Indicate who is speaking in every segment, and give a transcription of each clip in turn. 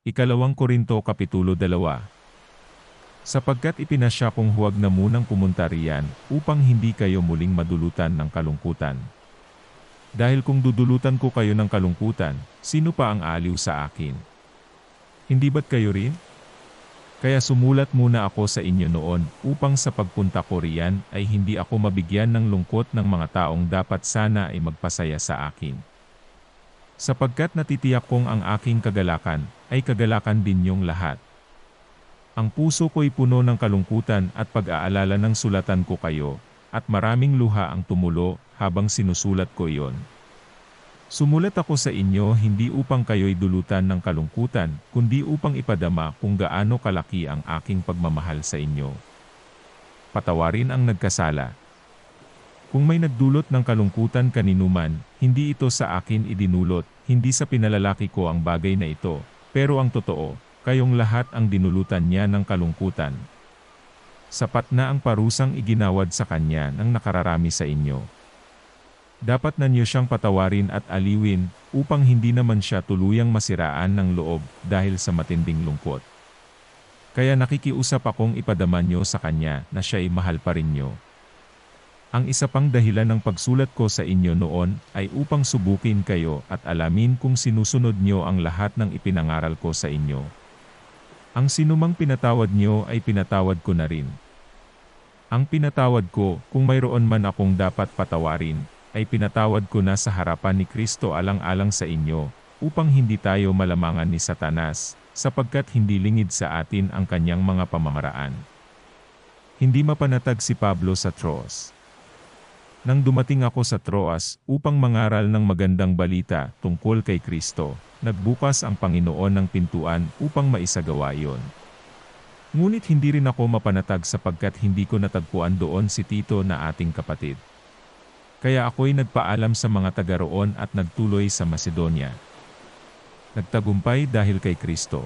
Speaker 1: Ikalawang Korinto Kapitulo 2. Sapagkat ipinasya kong huwag na munang pumunta riyan, upang hindi kayo muling madulutan ng kalungkutan. Dahil kung dudulutan ko kayo ng kalungkutan, sino pa ang aaliw sa akin? Hindi ba't kayo rin? Kaya sumulat muna ako sa inyo noon, upang sa pagpunta ko riyan ay hindi ako mabigyan ng lungkot ng mga taong dapat sana ay magpasaya sa akin. Sapagkat natitiyak kong ang aking kagalakan, ay kagalakan din niyong lahat. Ang puso ko'y puno ng kalungkutan at pag-aalala ng sulatan ko kayo, at maraming luha ang tumulo habang sinusulat ko iyon. Sumulat ako sa inyo hindi upang kayo'y dulutan ng kalungkutan, kundi upang ipadama kung gaano kalaki ang aking pagmamahal sa inyo. Patawarin ang nagkasala. Kung may nagdulot ng kalungkutan kaninuman, hindi ito sa akin idinulot, hindi sa pinalalaki ko ang bagay na ito, pero ang totoo, kayong lahat ang dinulutan niya ng kalungkutan. Sapat na ang parusang iginawad sa kanya ng nakararami sa inyo. Dapat na niyo siyang patawarin at aliwin, upang hindi naman siya tuluyang masiraan ng loob dahil sa matinding lungkot. Kaya nakikiusap akong ipadama niyo sa kanya na siya'y mahal pa rin niyo. Ang isa pang dahilan ng pagsulat ko sa inyo noon ay upang subukin kayo at alamin kung sinusunod niyo ang lahat ng ipinangaral ko sa inyo. Ang sinumang pinatawad niyo ay pinatawad ko na rin. Ang pinatawad ko, kung mayroon man akong dapat patawarin, ay pinatawad ko na sa harapan ni Kristo alang-alang sa inyo, upang hindi tayo malamangan ni Satanas, sapagkat hindi lingid sa atin ang kanyang mga pamamaraan. Hindi mapanatag si Pablo sa Troas. Nang dumating ako sa Troas upang mangaral ng magandang balita tungkol kay Kristo, nagbukas ang Panginoon ng pintuan upang maisagawa iyon. Ngunit hindi rin ako mapanatag sapagkat hindi ko natagpuan doon si Tito na ating kapatid. Kaya ako'y nagpaalam sa mga taga roon at nagtuloy sa Macedonia. Nagtagumpay dahil kay Kristo.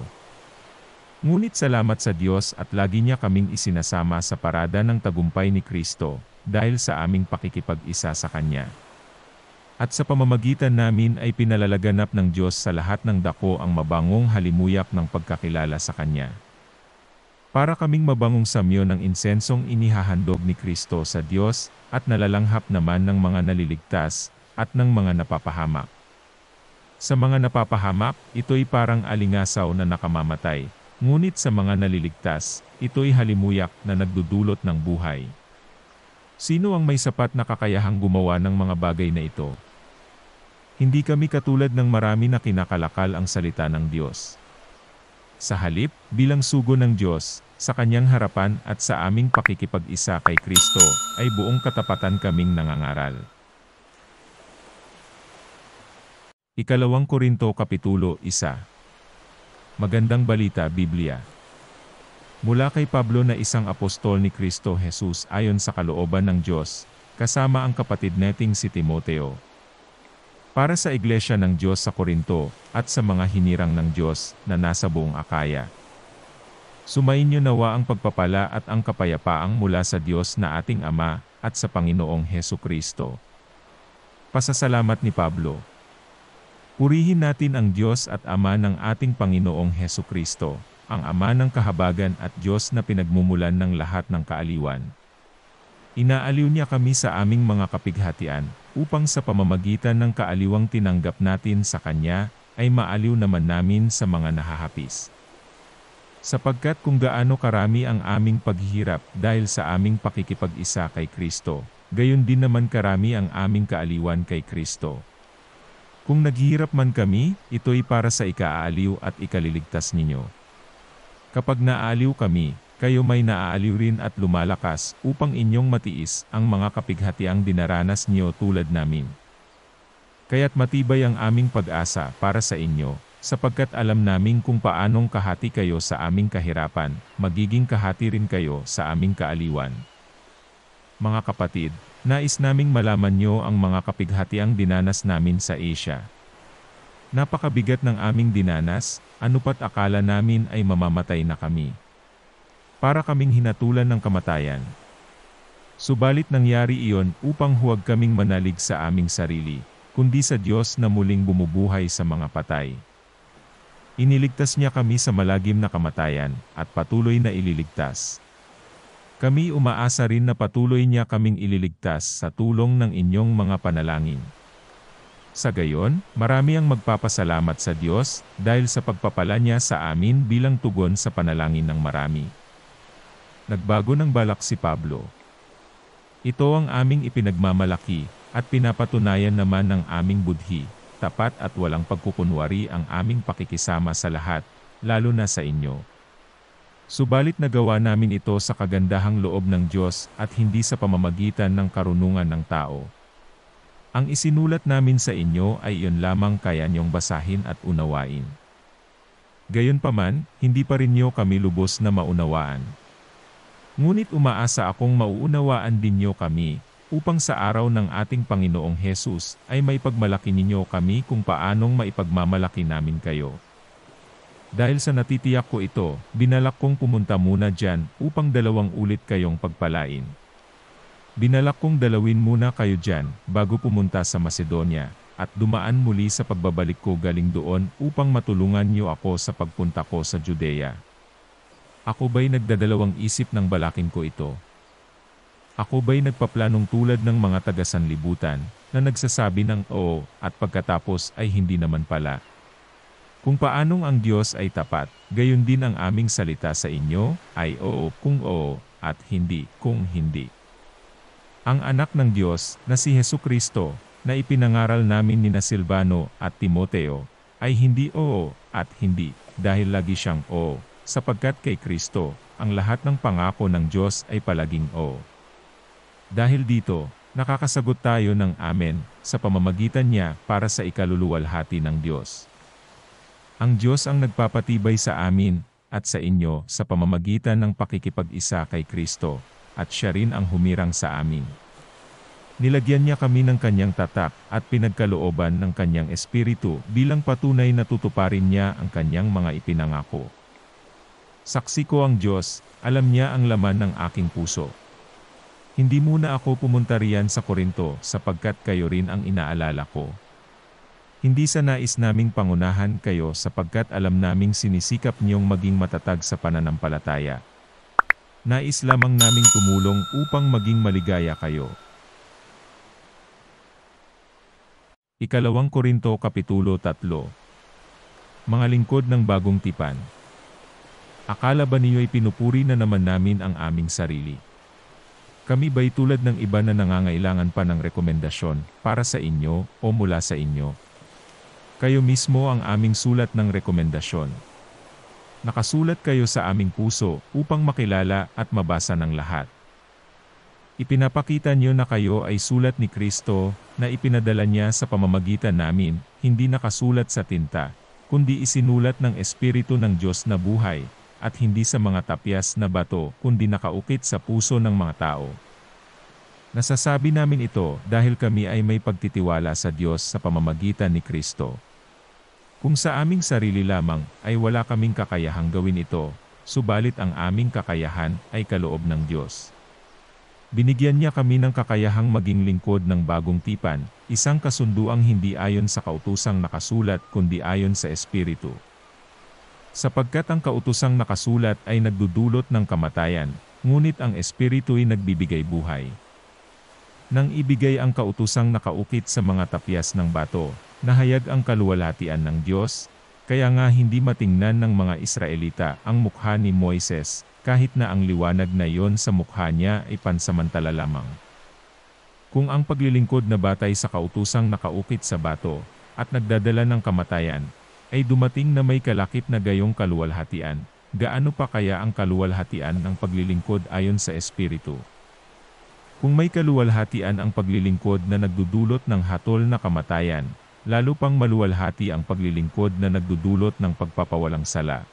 Speaker 1: Ngunit salamat sa Diyos at lagi niya kaming isinasama sa parada ng tagumpay ni Kristo, dahil sa aming pakikipag-isa sa Kanya. At sa pamamagitan namin ay pinalalaganap ng Diyos sa lahat ng dako ang mabangong halimuyak ng pagkakilala sa Kanya. Para kaming mabangong samyo ng insensong inihahandog ni Kristo sa Diyos, at nalalanghap naman ng mga naliligtas, at ng mga napapahamak. Sa mga napapahamak, ito'y parang alingasaw na nakamamatay, ngunit sa mga naliligtas, ito'y halimuyak na nagdudulot ng buhay. Sino ang may sapat na kakayahang gumawa ng mga bagay na ito? Hindi kami katulad ng marami na kinakalakal ang salita ng Diyos. Sa halip, bilang sugo ng Diyos, sa Kanyang harapan at sa aming pakikipag-isa kay Kristo, ay buong katapatan kaming nangangaral. Ikalawang Korinto Kapitulo 1. Magandang balita Biblia. Mula kay Pablo na isang apostol ni Kristo Jesus ayon sa kalooban ng Diyos, kasama ang kapatid nating si Timoteo. Para sa iglesia ng Diyos sa Korinto, at sa mga hinirang ng Diyos na nasa buong Akaya. Sumainyo nawa ang pagpapala at ang kapayapaang mula sa Diyos na ating Ama, at sa Panginoong Hesukristo. Pasasalamat ni Pablo. Purihin natin ang Diyos at Ama ng ating Panginoong Hesukristo, ang Ama ng kahabagan at Diyos na pinagmumulan ng lahat ng kaaliwan. Inaaliw niya kami sa aming mga kapighatian, upang sa pamamagitan ng kaaliwang tinanggap natin sa Kanya, ay maaliw naman namin sa mga nahahapis. Sapagkat kung gaano karami ang aming paghihirap dahil sa aming pakikipag-isa kay Kristo, gayon din naman karami ang aming kaaliwan kay Kristo. Kung naghihirap man kami, ito'y para sa ikaaliw at ikaliligtas ninyo. Kapag naaaliw kami, kayo may naaaliw rin at lumalakas upang inyong matiis ang mga kapighatiang dinaranas niyo tulad namin. Kaya't matibay ang aming pag-asa para sa inyo, sapagkat alam namin kung paanong kahati kayo sa aming kahirapan, magiging kahati rin kayo sa aming kaaliwan. Mga kapatid, nais naming malaman niyo ang mga kapighatiang dinanas namin sa Asia. Napakabigat ng aming dinanas, ano pat akala namin ay mamamatay na kami. Para kaming hinatulan ng kamatayan. Subalit nangyari iyon upang huwag kaming manalig sa aming sarili, kundi sa Diyos na muling bumubuhay sa mga patay. Iniligtas niya kami sa malagim na kamatayan, at patuloy na ililigtas. Kami umaasa rin na patuloy niya kaming ililigtas sa tulong ng inyong mga panalangin. Sa gayon, marami ang magpapasalamat sa Diyos, dahil sa pagpapala niya sa amin bilang tugon sa panalangin ng marami. Nagbago ng balak si Pablo. Ito ang aming ipinagmamalaki, at pinapatunayan naman ng aming budhi, tapat at walang pagkukunwari ang aming pakikisama sa lahat, lalo na sa inyo. Subalit nagawa namin ito sa kagandahang loob ng Diyos at hindi sa pamamagitan ng karunungan ng tao. Ang isinulat namin sa inyo ay iyon lamang kaya niyong basahin at unawain. Gayunpaman, hindi pa rin niyo kami lubos na maunawaan. Ngunit umaasa akong mauunawaan din niyo kami, upang sa araw ng ating Panginoong Hesus ay maipagmalaki ninyo kami kung paanong maipagmamalaki namin kayo. Dahil sa natitiyak ko ito, binalak kong pumunta muna dyan upang 2 ulit kayong pagpalain. Binalak kong dalawin muna kayo dyan bago pumunta sa Macedonia, at dumaan muli sa pagbabalik ko galing doon upang matulungan niyo ako sa pagpunta ko sa Judea. Ako ba'y nagdadalawang isip ng balakin ko ito? Ako ba'y nagpaplanong tulad ng mga taga-sanlibutan, na nagsasabi ng oo, at pagkatapos ay hindi naman pala? Kung paanong ang Diyos ay tapat, gayon din ang aming salita sa inyo, ay oo kung oo, at hindi kung hindi. Ang anak ng Diyos, na si Hesukristo, na ipinangaral namin ni Silvano at Timoteo, ay hindi oo, at hindi, dahil lagi siyang oo, sapagkat kay Kristo, ang lahat ng pangako ng Diyos ay palaging oo. Dahil dito, nakakasagot tayo ng amen, sa pamamagitan niya para sa ikaluluwalhati ng Diyos. Ang Diyos ang nagpapatibay sa amin, at sa inyo, sa pamamagitan ng pakikipag-isa kay Kristo, at siya rin ang humirang sa amin. Nilagyan niya kami ng kanyang tatak, at pinagkalooban ng kanyang espiritu, bilang patunay na tutuparin niya ang kanyang mga ipinangako. Saksi ko ang Diyos, alam niya ang laman ng aking puso. Hindi muna ako pumunta riyan sa Korinto sapagkat kayo rin ang inaalala ko. Hindi sa nais naming pangunahan kayo sapagkat alam naming sinisikap niyong maging matatag sa pananampalataya. Nais lamang naming tumulong upang maging maligaya kayo. 2 Korinto Kapitulo 3. Mga lingkod ng bagong tipan. Akala ba niyo'y pinupuri na naman namin ang aming sarili? Kami ba'y tulad ng iba na nangangailangan pa ng rekomendasyon para sa inyo o mula sa inyo? Kayo mismo ang aming sulat ng rekomendasyon. Nakasulat kayo sa aming puso upang makilala at mabasa ng lahat. Ipinapakita niyo na kayo ay sulat ni Kristo na ipinadala niya sa pamamagitan namin, hindi nakasulat sa tinta, kundi isinulat ng Espiritu ng Diyos na buhay, at hindi sa mga tapyas na bato kundi nakaukit sa puso ng mga tao. Nasasabi namin ito dahil kami ay may pagtitiwala sa Diyos sa pamamagitan ni Kristo. Kung sa aming sarili lamang ay wala kaming kakayahang gawin ito, subalit ang aming kakayahan ay kaloob ng Diyos. Binigyan niya kami ng kakayahang maging lingkod ng bagong tipan, isang kasunduang hindi ayon sa kautusang nakasulat kundi ayon sa Espiritu. Sapagkat ang kautusang nakasulat ay nagdudulot ng kamatayan, ngunit ang Espiritu ay nagbibigay buhay. Nang ibigay ang kautusang nakaukit sa mga tapyas ng bato, nahayag ang kaluwalhatian ng Diyos, kaya nga hindi matingnan ng mga Israelita ang mukha ni Moises, kahit na ang liwanag na iyon sa mukha niya ay pansamantala lamang. Kung ang paglilingkod na batay sa kautusang nakaukit sa bato, at nagdadala ng kamatayan, ay dumating na may kalakip na gayong kaluwalhatian, gaano pa kaya ang kaluwalhatian ng paglilingkod ayon sa Espiritu? Kung may kaluwalhatian ang paglilingkod na nagdudulot ng hatol na kamatayan, lalo pang maluwalhati ang paglilingkod na nagdudulot ng pagpapawalang sala.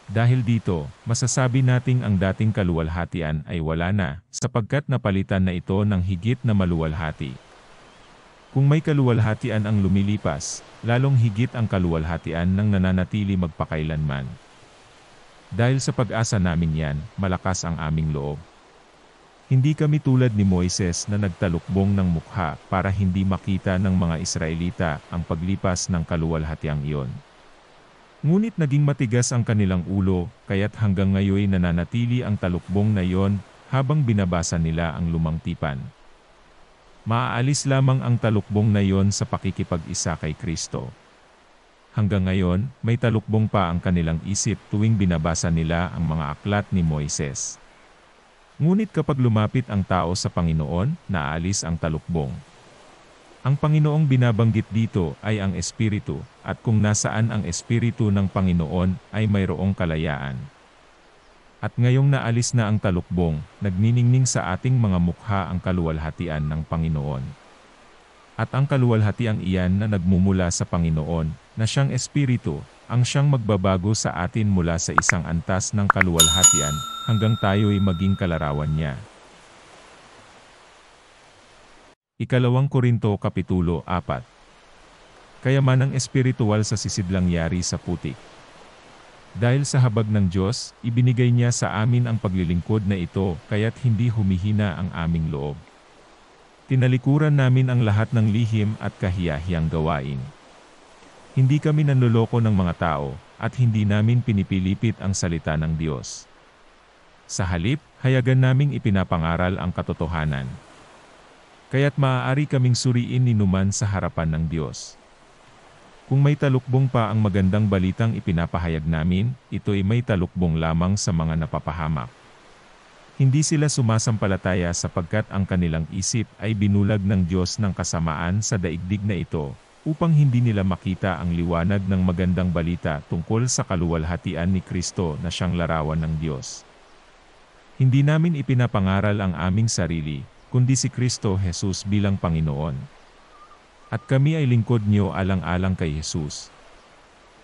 Speaker 1: Dahil dito, masasabi nating ang dating kaluwalhatian ay wala na, sapagkat napalitan na ito ng higit na maluwalhati. Kung may kaluwalhatian ang lumilipas, lalong higit ang kaluwalhatian ng nananatili magpakailanman. Dahil sa pag-asa namin yan, malakas ang aming loob. Hindi kami tulad ni Moises na nagtalukbong ng mukha para hindi makita ng mga Israelita ang paglipas ng kaluwalhatiang iyon. Ngunit naging matigas ang kanilang ulo, kaya't hanggang ngayon nananatili ang talukbong na iyon habang binabasa nila ang lumang tipan. Maaalis lamang ang talukbong na iyon sa pakikipag-isa kay Kristo. Hanggang ngayon, may talukbong pa ang kanilang isip tuwing binabasa nila ang mga aklat ni Moises. Ngunit kapag lumapit ang tao sa Panginoon, naalis ang talukbong. Ang Panginoong binabanggit dito ay ang Espiritu, at kung nasaan ang Espiritu ng Panginoon ay mayroong kalayaan. At ngayong naalis na ang talukbong, nagniningning sa ating mga mukha ang kaluwalhatian ng Panginoon. At ang kaluwalhatian iyan na nagmumula sa Panginoon, na siyang Espiritu, ang siyang magbabago sa atin mula sa isang antas ng kaluwalhatian, hanggang tayo'y maging kalarawan niya. Ikalawang Korinto Kapitulo 4. Kayamanang espiritual sa sisidlang yari sa putik. Dahil sa habag ng Diyos, ibinigay niya sa amin ang paglilingkod na ito, kaya't hindi humihina ang aming loob. Tinalikuran namin ang lahat ng lihim at kahiyahiyang gawain. Hindi kami nanloloko ng mga tao, at hindi namin pinipilipit ang salita ng Diyos. Sa halip, hayagan naming ipinapangaral ang katotohanan. Kaya't maaari kaming suriin ni numan sa harapan ng Diyos. Kung may talukbong pa ang magandang balitang ipinapahayag namin, ito'y may talukbong lamang sa mga napapahamak. Hindi sila sumasampalataya sapagkat ang kanilang isip ay binulag ng Diyos ng kasamaan sa daigdig na ito, upang hindi nila makita ang liwanag ng magandang balita tungkol sa kaluwalhatian ni Kristo na siyang larawan ng Diyos. Hindi namin ipinapangaral ang aming sarili, kundi si Kristo Jesus bilang Panginoon. At kami ay lingkod niyo alang-alang kay Jesus.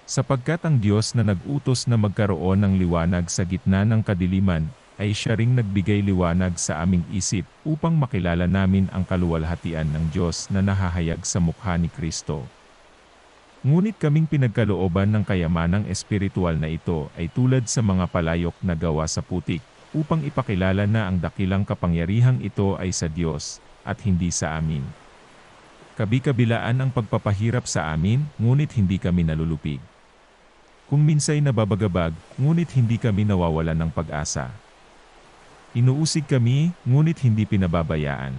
Speaker 1: Sapagkat ang Diyos na nag-utos na magkaroon ng liwanag sa gitna ng kadiliman, ay siya ring nagbigay liwanag sa aming isip upang makilala namin ang kaluwalhatian ng Diyos na nahahayag sa mukha ni Kristo. Ngunit kaming pinagkalooban ng kayamanang espiritual na ito ay tulad sa mga palayok na gawa sa putik, upang ipakilala na ang dakilang kapangyarihang ito ay sa Diyos, at hindi sa amin. Kabi-kabilaan ang pagpapahirap sa amin, ngunit hindi kami nalulupig. Kung minsay nababagabag, ngunit hindi kami nawawalan ng pag-asa. Inuusig kami, ngunit hindi pinababayaan.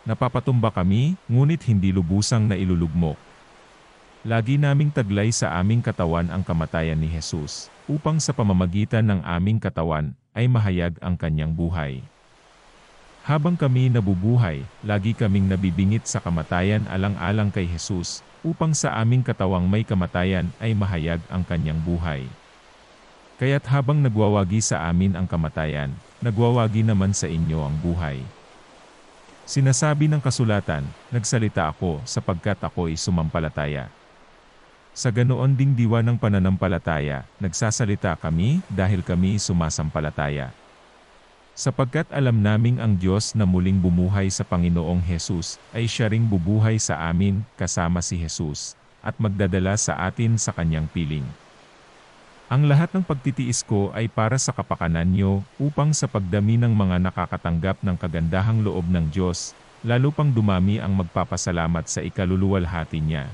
Speaker 1: Napapatumba kami, ngunit hindi lubusang nailulugmok. Lagi naming taglay sa aming katawan ang kamatayan ni Jesus, upang sa pamamagitan ng aming katawan, ay mahayag ang kanyang buhay. Habang kami nabubuhay, lagi kaming nabibingit sa kamatayan alang-alang kay Jesus, upang sa aming katawang may kamatayan ay mahayag ang kanyang buhay. Kaya't habang nagwawagi sa amin ang kamatayan, nagwawagi naman sa inyo ang buhay. Sinasabi ng kasulatan, nagsalita ako sapagkat ako'y sumampalataya. Sa ganoon ding diwa ng pananampalataya, nagsasalita kami dahil kami sumasampalataya. Sapagkat alam naming ang Diyos na muling bumuhay sa Panginoong Hesus, ay siya ring bubuhay sa amin kasama si Jesus, at magdadala sa atin sa kanyang piling. Ang lahat ng pagtitiis ko ay para sa kapakanan niyo, upang sa pagdami ng mga nakakatanggap ng kagandahang loob ng Diyos, lalo pang dumami ang magpapasalamat sa ikaluluwalhati niya.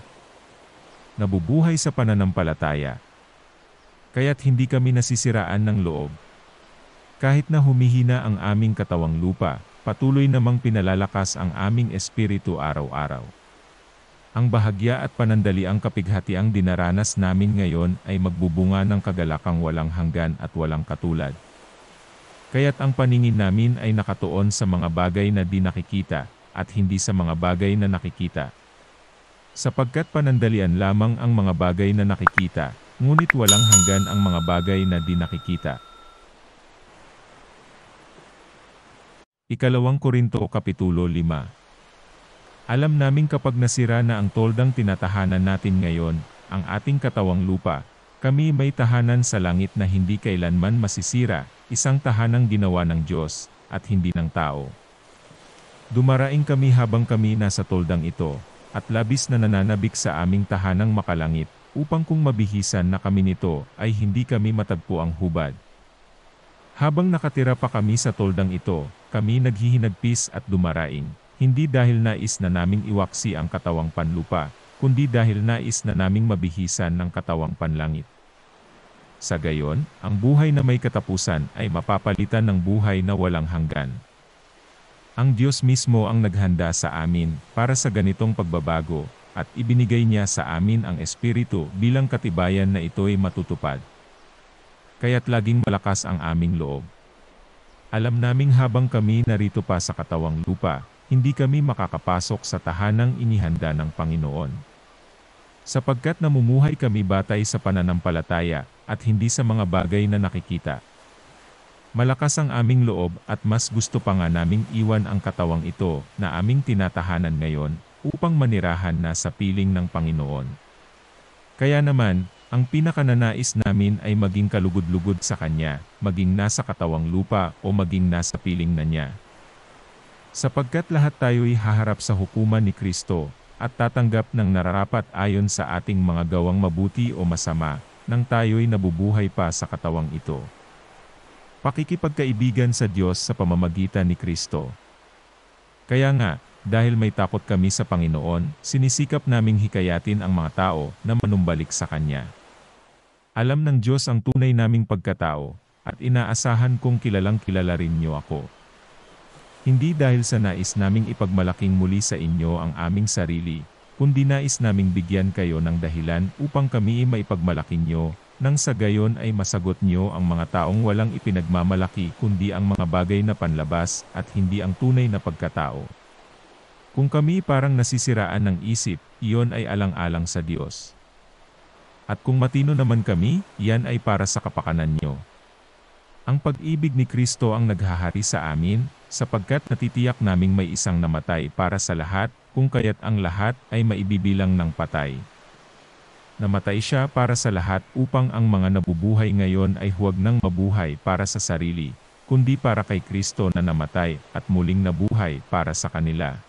Speaker 1: Nabubuhay sa pananampalataya. Kaya't hindi kami nasisiraan ng loob. Kahit na humihina ang aming katawang lupa, patuloy namang pinalalakas ang aming espiritu araw-araw. Ang bahagya at panandaliang kapighatiang dinaranas namin ngayon ay magbubunga ng kagalakang walang hanggan at walang katulad. Kaya't ang paningin namin ay nakatuon sa mga bagay na di nakikita, at hindi sa mga bagay na nakikita. Sapagkat panandalian lamang ang mga bagay na nakikita, ngunit walang hanggan ang mga bagay na di nakikita. Ikalawang Korinto Kapitulo 5. Alam naming kapag nasira na ang toldang tinatahanan natin ngayon, ang ating katawang lupa, kami may tahanan sa langit na hindi kailanman masisira, isang tahanang ginawa ng Diyos, at hindi ng tao. Dumaraing kami habang kami nasa toldang ito, at labis na nananabik sa aming tahanang makalangit, upang kung mabihisan na kami nito, ay hindi kami matagpo ang hubad. Habang nakatira pa kami sa toldang ito, kami naghihinagpis at dumaraing, hindi dahil nais na naming iwaksi ang katawang panlupa, kundi dahil nais na naming mabihisan ng katawang panlangit. Sa gayon, ang buhay na may katapusan ay mapapalitan ng buhay na walang hanggan. Ang Diyos mismo ang naghanda sa amin para sa ganitong pagbabago, at ibinigay niya sa amin ang Espiritu bilang katibayan na ito'y matutupad. Kaya't laging malakas ang aming loob. Alam naming habang kami narito pa sa katawang lupa, hindi kami makakapasok sa tahanang inihanda ng Panginoon. Sapagkat namumuhay kami batay sa pananampalataya, at hindi sa mga bagay na nakikita. Malakas ang aming loob at mas gusto pa nga naming iwan ang katawang ito na aming tinatahanan ngayon upang manirahan na sa piling ng Panginoon. Kaya naman, ang pinakananais namin ay maging kalugod-lugod sa Kanya, maging nasa katawang lupa o maging nasa piling na Niya. Sapagkat lahat tayo'y haharap sa hukuman ni Kristo at tatanggap ng nararapat ayon sa ating mga gawang mabuti o masama, nang tayo'y nabubuhay pa sa katawang ito. Pakikipagkaibigan sa Diyos sa pamamagitan ni Kristo. Kaya nga, dahil may takot kami sa Panginoon, sinisikap naming hikayatin ang mga tao na manumbalik sa Kanya. Alam ng Diyos ang tunay naming pagkatao, at inaasahan kong kilalang kilala rin niyo ako. Hindi dahil sa nais naming ipagmalaking muli sa inyo ang aming sarili, kundi nais naming bigyan kayo ng dahilan upang kami maipagmalaki nyo, nang sa gayon ay masagot nyo ang mga taong walang ipinagmamalaki kundi ang mga bagay na panlabas at hindi ang tunay na pagkatao. Kung kami parang nasisiraan ng isip, iyon ay alang-alang sa Diyos. At kung matino naman kami, yan ay para sa kapakanan nyo. Ang pag-ibig ni Kristo ang naghahari sa amin, sapagkat natitiyak naming may isang namatay para sa lahat, kung kaya't ang lahat ay maibibilang ng patay. Namatay siya para sa lahat upang ang mga nabubuhay ngayon ay huwag nang mabuhay para sa sarili, kundi para kay Kristo na namatay at muling nabuhay para sa kanila.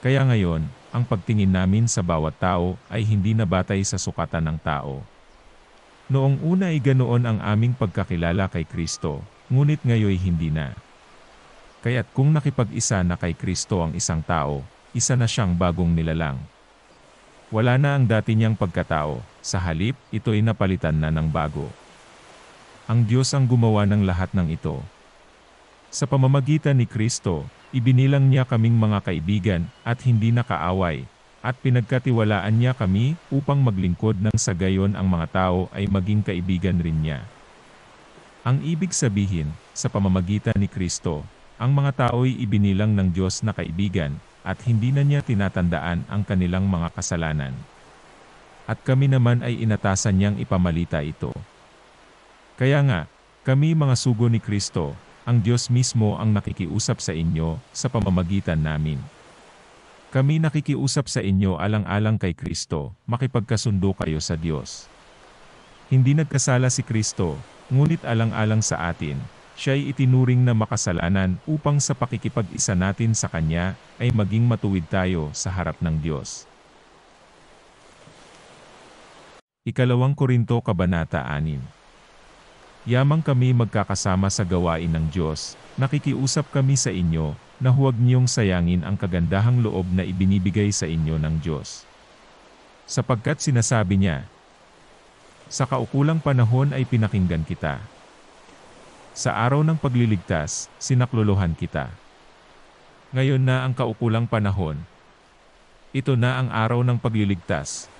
Speaker 1: Kaya ngayon, ang pagtingin namin sa bawat tao ay hindi na batay sa sukatan ng tao. Noong una ay ganoon ang aming pagkakilala kay Kristo, ngunit ngayoy hindi na. Kaya't kung nakipag-isa na kay Kristo ang isang tao, isa na siyang bagong nilalang. Wala na ang dati niyang pagkatao, sa halip, ito'y napalitan na ng bago. Ang Diyos ang gumawa ng lahat ng ito. Sa pamamagitan ni Kristo, ibinilang niya kaming mga kaibigan at hindi nakaaway, at pinagkatiwalaan niya kami upang maglingkod nang sa gayon ang mga tao ay maging kaibigan rin niya. Ang ibig sabihin, sa pamamagitan ni Kristo, ang mga tao'y ibinilang ng Diyos na kaibigan, at hindi na niya tinatandaan ang kanilang mga kasalanan. At kami naman ay inatasan niyang ipamalita ito. Kaya nga, kami mga sugo ni Kristo, ang Diyos mismo ang nakikiusap sa inyo sa pamamagitan namin. Kami nakikiusap sa inyo alang-alang kay Kristo, makipagkasundo kayo sa Diyos. Hindi nagkasala si Kristo, ngunit alang-alang sa atin, siya'y itinuring na makasalanan upang sa pakikipag-isa natin sa Kanya, ay maging matuwid tayo sa harap ng Diyos. Ikalawang Korinto Kabanata 6. Yamang kami magkakasama sa gawain ng Diyos, nakikiusap kami sa inyo, na huwag niyong sayangin ang kagandahang loob na ibinibigay sa inyo ng Diyos. Sapagkat sinasabi niya, sa kaukulang panahon ay pinakinggan kita. Sa araw ng pagliligtas, sinaklolohan kita. Ngayon na ang kaukulang panahon. Ito na ang araw ng pagliligtas.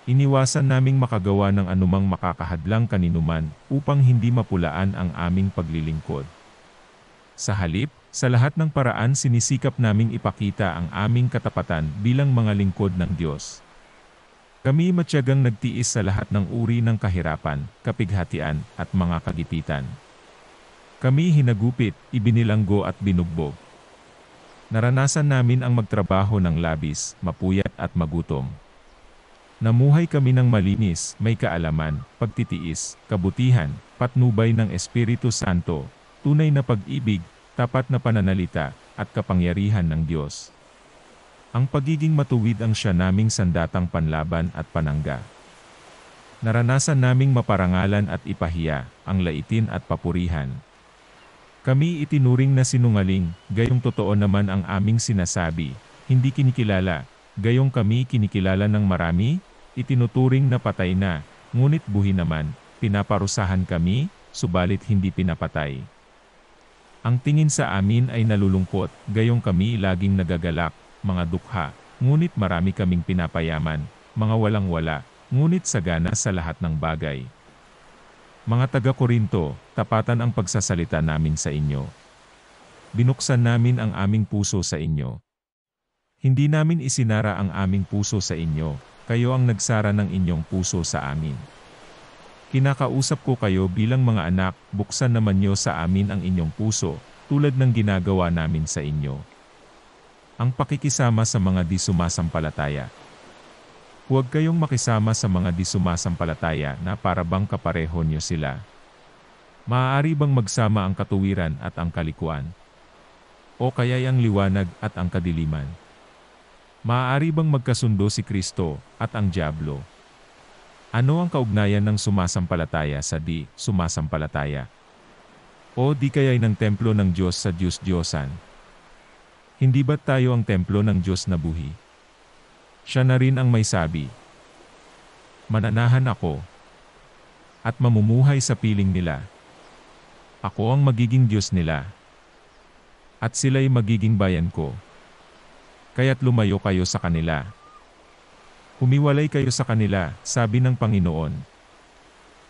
Speaker 1: Iniwasan naming makagawa ng anumang makakahadlang kaninuman upang hindi mapulaan ang aming paglilingkod. Sa halip, sa lahat ng paraan sinisikap naming ipakita ang aming katapatan bilang mga lingkod ng Diyos. Kami matyagang nagtiis sa lahat ng uri ng kahirapan, kapighatian, at mga kagipitan. Kami hinagupit, ibinilanggo at binugbog. Naranasan namin ang magtrabaho ng labis, mapuyat at magutom. Namuhay kami ng malinis, may kaalaman, pagtitiis, kabutihan, patnubay ng Espiritu Santo, tunay na pag-ibig, tapat na pananalita, at kapangyarihan ng Diyos. Ang pagiging matuwid ang siya naming sandatang panlaban at panangga. Naranasan naming maparangalan at ipahiya, ang laitin at papurihan. Kami itinuring na sinungaling, gayong totoo naman ang aming sinasabi, hindi kinikilala, Gayong kami kinikilala ng marami, itinuturing na patay na, ngunit buhay naman, pinaparusahan kami, subalit hindi pinapatay. Ang tingin sa amin ay nalulungkot, gayong kami laging nagagalak, mga dukha, ngunit marami kaming pinapayaman, mga walang-wala, ngunit sagana sa lahat ng bagay. Mga taga-Korinto, tapatan ang pagsasalita namin sa inyo. Binuksan namin ang aming puso sa inyo. Hindi namin isinara ang aming puso sa inyo, kayo ang nagsara ng inyong puso sa amin. Kinakausap ko kayo bilang mga anak, buksan naman niyo sa amin ang inyong puso, tulad ng ginagawa namin sa inyo. Ang pakikisama sa mga di sumasampalataya. Huwag kayong makisama sa mga di sumasampalataya na para bang kapareho niyo sila. Maaari bang magsama ang katuwiran at ang kalikuan? O kaya'y ang liwanag at ang kadiliman? Maaari bang magkasundo si Kristo at ang diablo? Ano ang kaugnayan ng sumasampalataya sa di sumasampalataya? O di kaya'y ng templo ng Diyos sa Diyos-Diyosan? Hindi ba't tayo ang templo ng Diyos na buhi? Siya na rin ang may sabi, mananahan ako at mamumuhay sa piling nila. Ako ang magiging Diyos nila at sila'y magiging bayan ko. Kaya't lumayo kayo sa kanila. Humiwalay kayo sa kanila, sabi ng Panginoon.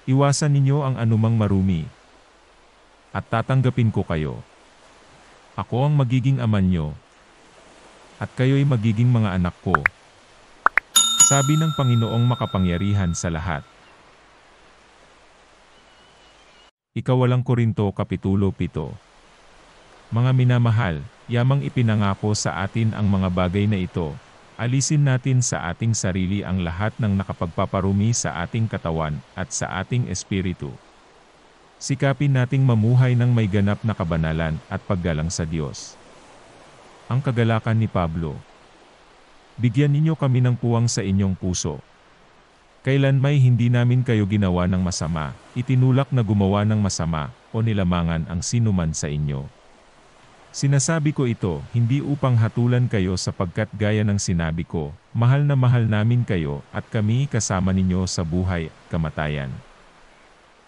Speaker 1: Iwasan ninyo ang anumang marumi. At tatanggapin ko kayo. Ako ang magiging ama nyo. At kayo'y magiging mga anak ko. Sabi ng Panginoong makapangyarihan sa lahat. Ikawalang Korinto Kapitulo 7. Mga minamahal, yamang ipinangako sa atin ang mga bagay na ito, alisin natin sa ating sarili ang lahat ng nakapagpaparumi sa ating katawan at sa ating espiritu. Sikapin nating mamuhay ng may ganap na kabanalan at paggalang sa Diyos. Ang kagalakan ni Pablo. Bigyan ninyo kami ng puwang sa inyong puso. Kailan may hindi namin kayo ginawa ng masama, itinulak na gumawa ng masama, o nilamangan ang sinuman sa inyo. Sinasabi ko ito, hindi upang hatulan kayo sapagkat gaya ng sinabi ko, mahal na mahal namin kayo at kami kasama ninyo sa buhay, kamatayan.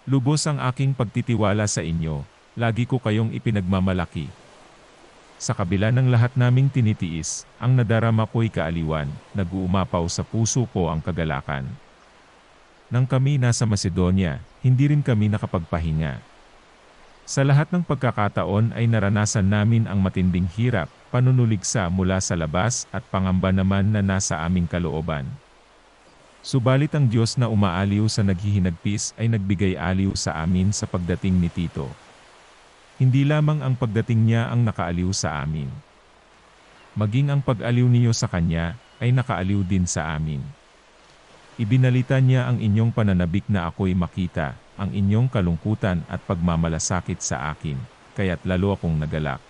Speaker 1: Lubos ang aking pagtitiwala sa inyo, lagi ko kayong ipinagmamalaki. Sa kabila ng lahat naming tinitiis, ang nadarama ko'y kaaliwan, nag-uumapaw sa puso ko ang kagalakan. Nang kami nasa Macedonia, hindi rin kami nakapagpahinga. Sa lahat ng pagkakataon ay naranasan namin ang matinding hirap, panunuligsa mula sa labas at pangamba naman na nasa aming kalooban. Subalit ang Diyos na umaaliw sa naghihinagpis ay nagbigay aliw sa amin sa pagdating ni Tito. Hindi lamang ang pagdating niya ang nakaaliw sa amin. Maging ang pag-aliw niyo sa kanya ay nakaaliw din sa amin. Ibinalita niya ang inyong pananabik na ako'y makita, ang inyong kalungkutan at pagmamalasakit sa akin, kaya't lalo akong nagalak.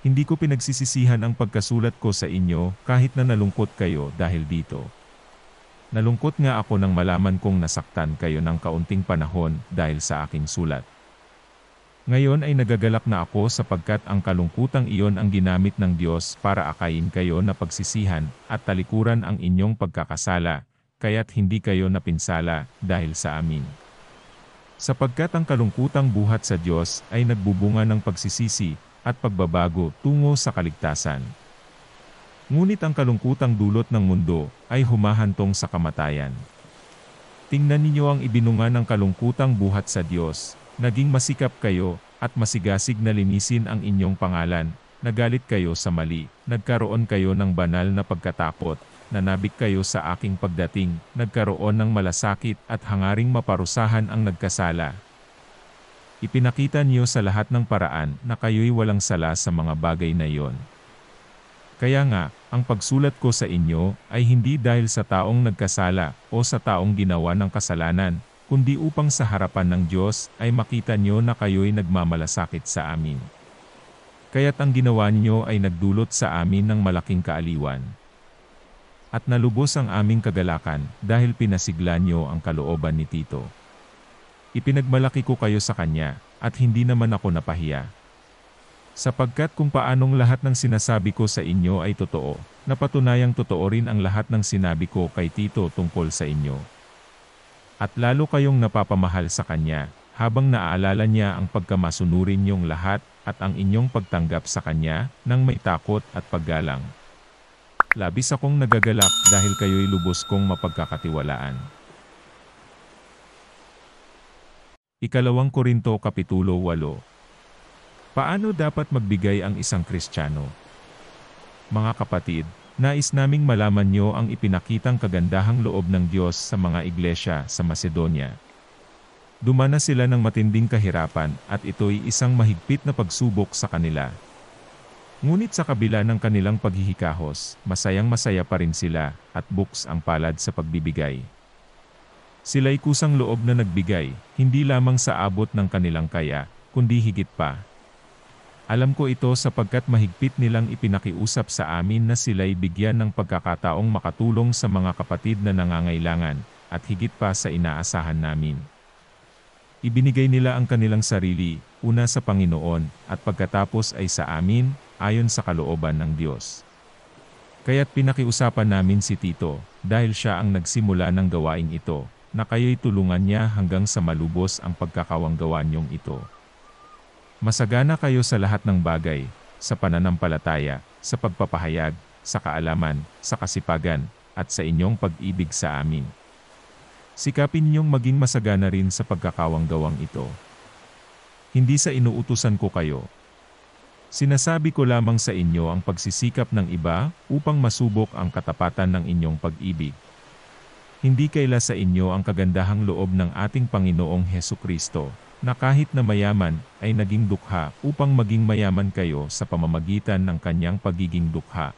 Speaker 1: Hindi ko pinagsisisihan ang pagkasulat ko sa inyo kahit na nalungkot kayo dahil dito. Nalungkot nga ako nang malaman kong nasaktan kayo ng kaunting panahon dahil sa aking sulat. Ngayon ay nagagalak na ako sapagkat ang kalungkutang iyon ang ginamit ng Diyos para akayin kayo na pagsisihan at talikuran ang inyong pagkakasala, kaya't hindi kayo napinsala dahil sa amin. Sapagkat ang kalungkutang buhat sa Diyos ay nagbubunga ng pagsisisi at pagbabago tungo sa kaligtasan. Ngunit ang kalungkutang dulot ng mundo ay humahantong sa kamatayan. Tingnan ninyo ang ibinunga ng kalungkutang buhat sa Diyos, naging masikap kayo at masigasig na linisin ang inyong pangalan, nagalit kayo sa mali, nagkaroon kayo ng banal na pagkatakot, nanabik kayo sa aking pagdating, nagkaroon ng malasakit at hangaring maparusahan ang nagkasala. Ipinakita niyo sa lahat ng paraan na kayo'y walang sala sa mga bagay na iyon. Kaya nga, ang pagsulat ko sa inyo ay hindi dahil sa taong nagkasala o sa taong ginawa ng kasalanan, kundi upang sa harapan ng Diyos ay makita niyo na kayo'y nagmamalasakit sa amin. Kaya't ang ginawa niyo ay nagdulot sa amin ng malaking kaaliwan. At nalubos ang aming kagalakan dahil pinasigla niyo ang kalooban ni Tito. Ipinagmalaki ko kayo sa kanya, at hindi naman ako napahiya. Sapagkat kung paanong lahat ng sinasabi ko sa inyo ay totoo, napatunayang totoo rin ang lahat ng sinabi ko kay Tito tungkol sa inyo. At lalo kayong napapamahal sa kanya, habang naaalala niya ang pagkamasunurin niyong lahat, at ang inyong pagtanggap sa kanya, ng may takot at paggalang. Labis akong nagagalak dahil kayo'y lubos kong mapagkakatiwalaan. Ikalawang Korinto Kapitulo 8. Paano dapat magbigay ang isang Kristiyano? Mga kapatid, nais naming malaman niyo ang ipinakitang kagandahang loob ng Diyos sa mga iglesia sa Macedonia. Dumanas sila ng matinding kahirapan at ito'y isang mahigpit na pagsubok sa kanila. Ngunit sa kabila ng kanilang paghihikahos, masayang-masaya pa rin sila at buks ang palad sa pagbibigay. Sila'y kusang loob na nagbigay, hindi lamang sa abot ng kanilang kaya, kundi higit pa. Alam ko ito sapagkat mahigpit nilang ipinakiusap sa amin na sila'y bigyan ng pagkakataong makatulong sa mga kapatid na nangangailangan, at higit pa sa inaasahan namin. Ibinigay nila ang kanilang sarili, una sa Panginoon, at pagkatapos ay sa amin, ayon sa kalooban ng Diyos. Kaya't pinakiusapan namin si Tito, dahil siya ang nagsimula ng gawaing ito, na kayo'y tulungan niya hanggang sa malubos ang pagkakawanggawa niyong ito. Masagana kayo sa lahat ng bagay, sa pananampalataya, sa pagpapahayag, sa kaalaman, sa kasipagan, at sa inyong pag-ibig sa amin. Sikapin niyong maging masagana rin sa pagkakawanggawang ito. Hindi sa inuutusan ko kayo. Sinasabi ko lamang sa inyo ang pagsisikap ng iba upang masubok ang katapatan ng inyong pag-ibig. Hindi kaila sa inyo ang kagandahang loob ng ating Panginoong Hesukristo, na kahit na mayaman, ay naging dukha upang maging mayaman kayo sa pamamagitan ng kanyang pagiging dukha.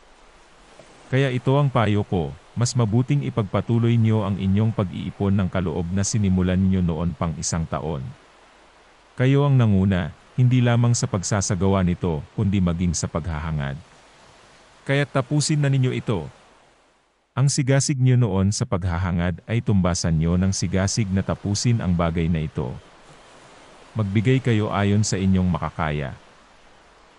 Speaker 1: Kaya ito ang payo ko, mas mabuting ipagpatuloy niyo ang inyong pag-iipon ng kaloob na sinimulan niyo noon pang 1 taon. Kayo ang nanguna, hindi lamang sa pagsasagawa nito, kundi maging sa paghahangad. Kaya't tapusin na ninyo ito. Ang sigasig niyo noon sa paghahangad ay tumbasan niyo ng sigasig na tapusin ang bagay na ito. Magbigay kayo ayon sa inyong makakaya.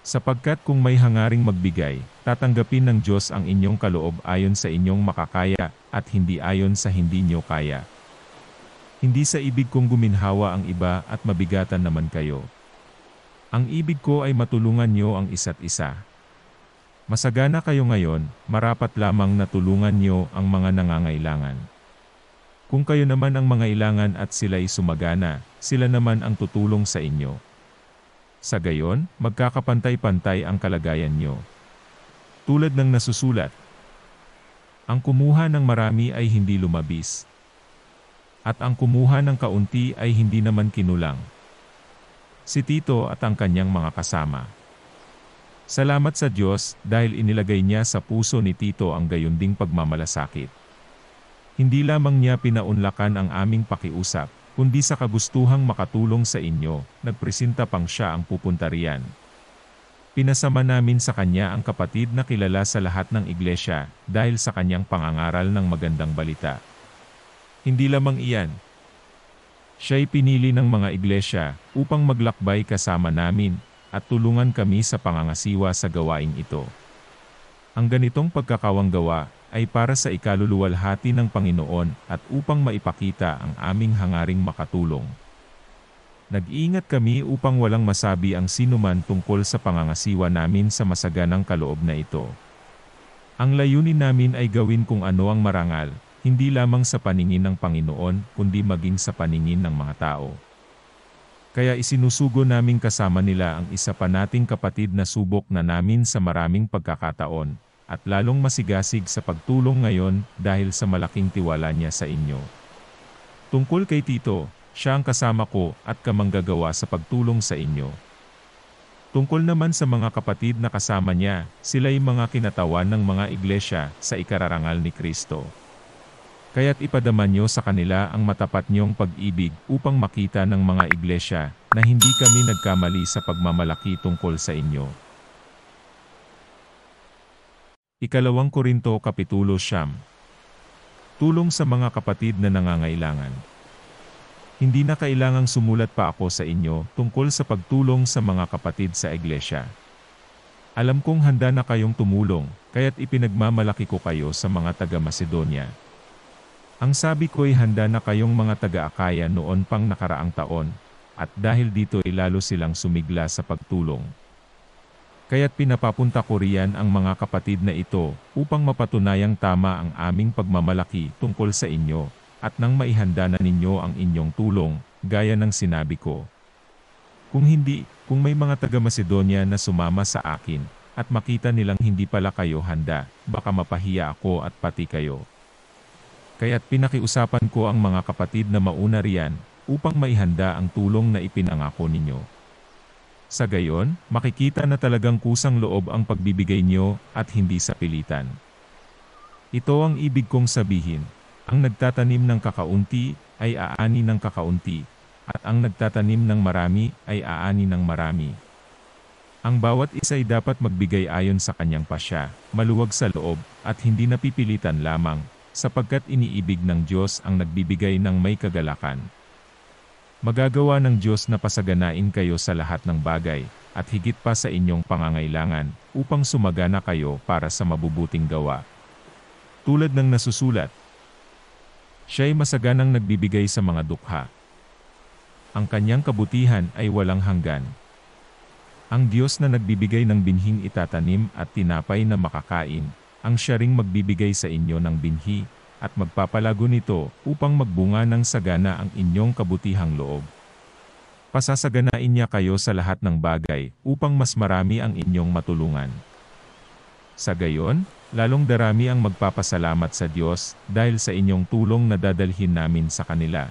Speaker 1: Sapagkat kung may hangaring magbigay, tatanggapin ng Diyos ang inyong kaloob ayon sa inyong makakaya, at hindi ayon sa hindi niyo kaya. Hindi sa ibig kong guminhawa ang iba at mabigatan naman kayo. Ang ibig ko ay matulungan niyo ang isa't isa. Masagana kayo ngayon, marapat lamang na tulungan niyo ang mga nangangailangan. Kung kayo naman ang mangailangan at sila'y sumagana, sila naman ang tutulong sa inyo. Sa gayon, magkakapantay-pantay ang kalagayan nyo. Tulad ng nasusulat, ang kumuha ng marami ay hindi lumabis, at ang kumuha ng kaunti ay hindi naman kinulang. Si Tito at ang kanyang mga kasama. Salamat sa Diyos dahil inilagay niya sa puso ni Tito ang gayunding pagmamalasakit. Hindi lamang niya pinaunlakan ang aming pakiusap, kundi sa kagustuhang makatulong sa inyo, nagpresenta pang siya ang pupunta riyan. Pinasama namin sa kanya ang kapatid na kilala sa lahat ng iglesia, dahil sa kanyang pangangaral ng magandang balita. Hindi lamang iyan. Siya'y pinili ng mga iglesia, upang maglakbay kasama namin, at tulungan kami sa pangangasiwa sa gawaing ito. Ang ganitong pagkakawanggawa, ay para sa ikaluluwalhati ng Panginoon at upang maipakita ang aming hangaring makatulong. Nag-iingat kami upang walang masabi ang sinuman tungkol sa pangangasiwa namin sa masaganang kaloob na ito. Ang layunin namin ay gawin kung ano ang marangal, hindi lamang sa paningin ng Panginoon, kundi maging sa paningin ng mga tao. Kaya isinusugo naming kasama nila ang isa pa nating kapatid na subok na namin sa maraming pagkakataon, at lalong masigasig sa pagtulong ngayon dahil sa malaking tiwala niya sa inyo. Tungkol kay Tito, siya ang kasama ko at kamanggagawa sa pagtulong sa inyo. Tungkol naman sa mga kapatid na kasama niya, sila'y mga kinatawan ng mga iglesia sa ikararangal ni Kristo. Kaya't ipadama niyo sa kanila ang matapat niyong pag-ibig upang makita ng mga iglesia na hindi kami nagkamali sa pagmamalaki tungkol sa inyo. Ikalawang Korinto Kapitulo 9. Tulong sa mga kapatid na nangangailangan. Hindi na kailangang sumulat pa ako sa inyo tungkol sa pagtulong sa mga kapatid sa iglesia. Alam kong handa na kayong tumulong, kaya't ipinagmamalaki ko kayo sa mga taga-Macedonia. Ang sabi ko'y handa na kayong mga taga-Akaya noon pang nakaraang taon, at dahil dito ay lalo silang sumigla sa pagtulong. Kaya't pinapapunta ko riyan ang mga kapatid na ito, upang mapatunayang tama ang aming pagmamalaki tungkol sa inyo, at nang maihanda na ninyo ang inyong tulong, gaya ng sinabi ko. Kung hindi, kung may mga taga-Macedonia na sumama sa akin, at makita nilang hindi pala kayo handa, baka mapahiya ako at pati kayo. Kaya't pinakiusapan ko ang mga kapatid na mauna riyan, upang maihanda ang tulong na ipinangako ninyo. Sa gayon, makikita na talagang kusang loob ang pagbibigay nyo, at hindi sa pilitan. Ito ang ibig kong sabihin, ang nagtatanim ng kakaunti, ay aani ng kakaunti, at ang nagtatanim ng marami, ay aani ng marami. Ang bawat isa ay dapat magbigay ayon sa kanyang pasya, maluwag sa loob, at hindi napipilitan lamang, sapagkat iniibig ng Diyos ang nagbibigay ng may kagalakan. Magagawa ng Diyos na pasaganain kayo sa lahat ng bagay, at higit pa sa inyong pangangailangan, upang sumagana kayo para sa mabubuting gawa. Tulad ng nasusulat, siya'y masaganang nagbibigay sa mga dukha. Ang kanyang kabutihan ay walang hanggan. Ang Diyos na nagbibigay ng binhing itatanim at tinapay na makakain, ang siya ring magbibigay sa inyo ng binhi, at magpapalago nito, upang magbunga ng sagana ang inyong kabutihang loob. Pasasaganain niya kayo sa lahat ng bagay, upang mas marami ang inyong matulungan. Sa gayon, lalong darami ang magpapasalamat sa Diyos, dahil sa inyong tulong na dadalhin namin sa kanila.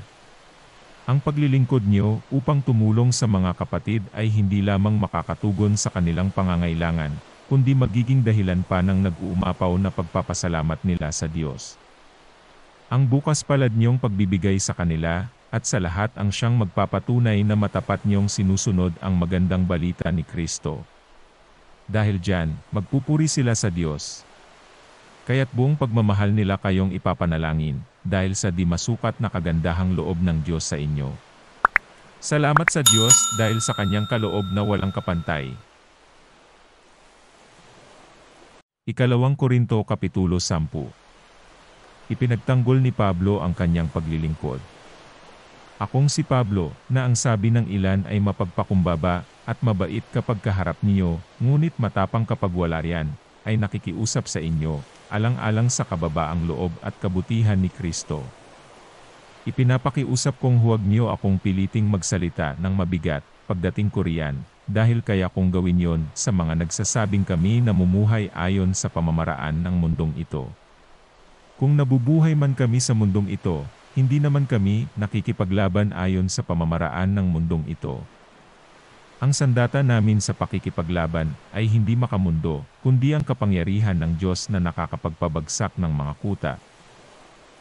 Speaker 1: Ang paglilingkod niyo, upang tumulong sa mga kapatid ay hindi lamang makakatugon sa kanilang pangangailangan, kundi magiging dahilan pa ng nag-uumapaw na pagpapasalamat nila sa Diyos. Ang bukas palad niyong pagbibigay sa kanila, at sa lahat ang siyang magpapatunay na matapat niyong sinusunod ang magandang balita ni Kristo. Dahil diyan, magpupuri sila sa Diyos. Kaya't buong pagmamahal nila kayong ipapanalangin, dahil sa di masukat na kagandahang loob ng Diyos sa inyo. Salamat sa Diyos dahil sa kanyang kaloob na walang kapantay. Ikalawang Korinto Kapitulo 10. Ipinagtanggol ni Pablo ang kanyang paglilingkod. Akong si Pablo, na ang sabi ng ilan ay mapagpakumbaba, at mabait kapag kaharap niyo, ngunit matapang kapag wala riyan, ay nakikiusap sa inyo, alang-alang sa kababaang loob at kabutihan ni Kristo. Ipinapakiusap kong huwag niyo akong piliting magsalita ng mabigat, pagdating ko riyan, dahil kaya kong gawin yon sa mga nagsasabing kami namumuhay ayon sa pamamaraan ng mundong ito. Kung nabubuhay man kami sa mundong ito, hindi naman kami nakikipaglaban ayon sa pamamaraan ng mundong ito. Ang sandata namin sa pakikipaglaban ay hindi makamundo, kundi ang kapangyarihan ng Diyos na nakakapagpabagsak ng mga kuta.